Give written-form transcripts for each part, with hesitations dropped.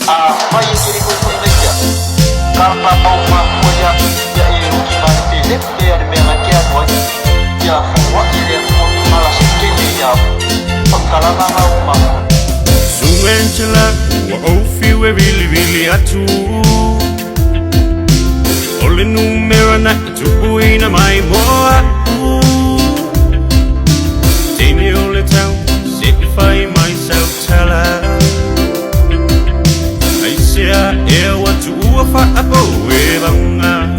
Mai kiri ko leja karena mau mampu ya gimana pilih dia di mengakian wa ya wa ile mo malah sikini ya pengalaman mau Sungen cela wa ofi we really atu Ole numero na tubuina mai moa Tini ole tau signify myself tala Aisia e watu uafa apo e banga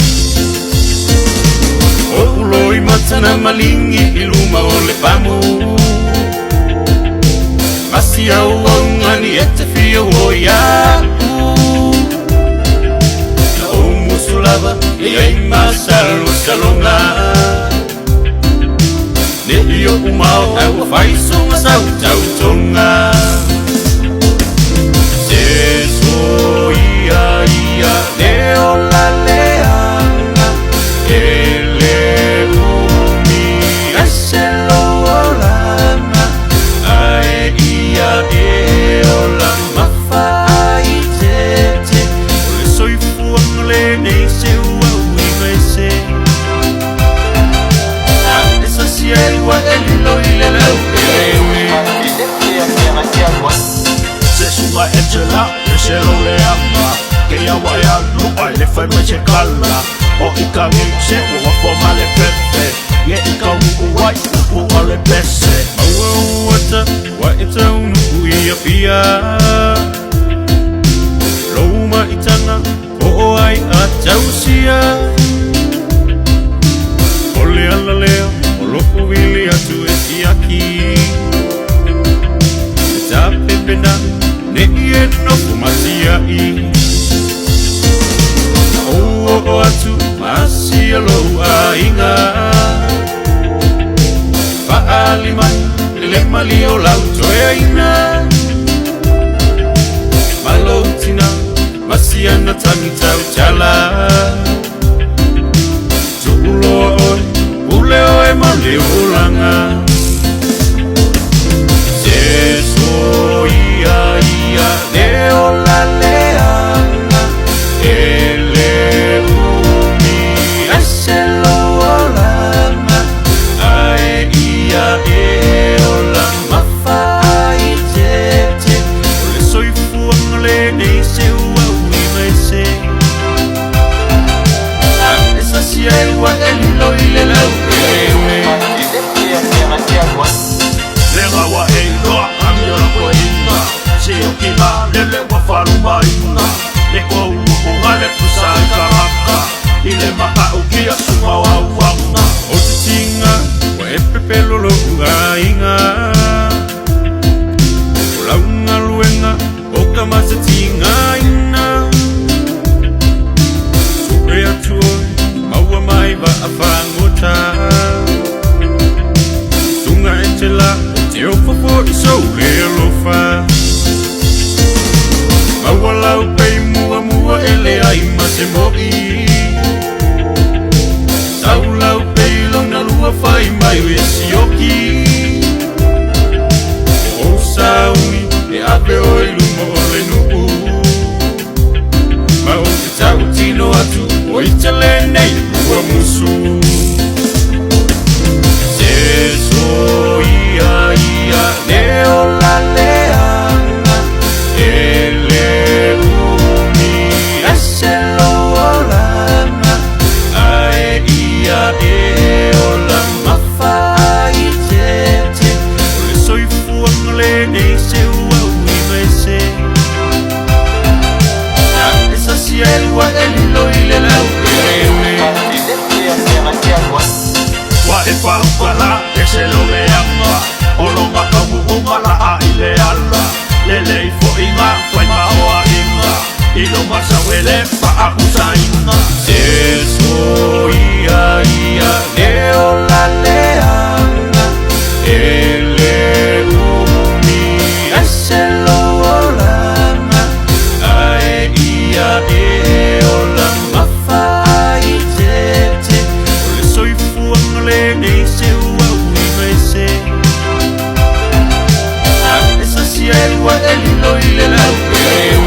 O uloi matana malingi iluma ole pamu Masia uongani ete fio oya Na o musulava e ai masalo salonga Ne iyo umau au faiso masau tau tonga Seso ia leo la leanga Ele umi aselo olana Ae ia ola mafa ai tete Ole soifuang le nei se ua ui mese Esa sia iwa elilo ile lau ewe Se sunga ejela, se lo le ama Que ya waya lupa le fai meche kala O ika ngipse, uwa forma le pepe Ye ika uwai, uwa le pese Maua uata, wa ita unu uia pia Loma itanga, o ai atausia Ole ala leo, o loko wili atu e siaki Ta pepena, ne ie nofu masia i Na o atu, masia lo a inga Paaliman, lele mali o lau toea ina Maloutina, masiana tangi tau chala Tuulo oi, ule oe mali ulanga Seso ia leo la leanga Ele umi aselo olanga Ae ia ola mafa ai tete Ole soifuang le nei se ua ui mese Esa sia iwa elilo ile lau ewe Lenga wa einoa, amiola ko inga Se okina, lele wa faruma inga Leko uunga le kusai karaka Ile maka ukia suma wa uwanga O te tinga, wa e pepelo lo unga inga O launga luenga, o ka masa tinga ina Supe atu oi, maua mai wa a whangota Tunga e te la, o te ofafo i so le alofa Maua lau pei mua ele ai mase moi Sau lau pei lona lua fai mai o esioki O saui e ape o ilumo o le nuku Ma o te tau tino atu o itale nei lua musu Seso ia leo la leanga Ele umi aselo olanga Ae ia ola mafa ai tete Ole soifuang le nei se ua ui mese Esa sia iwa elilo ile lau ewe Wa e whaukala, e se lo le ama O lo maka umala a ile ala Lele i fo inga, wai maoa inga Ilo masa wele, pa a usa inga Seso ia leo la leanga Ele umi aselo olanga Ae ia ola mafa ai tete Ole soifuang le nei se ua ui mese Esa sia iwa elilo ile lau ewe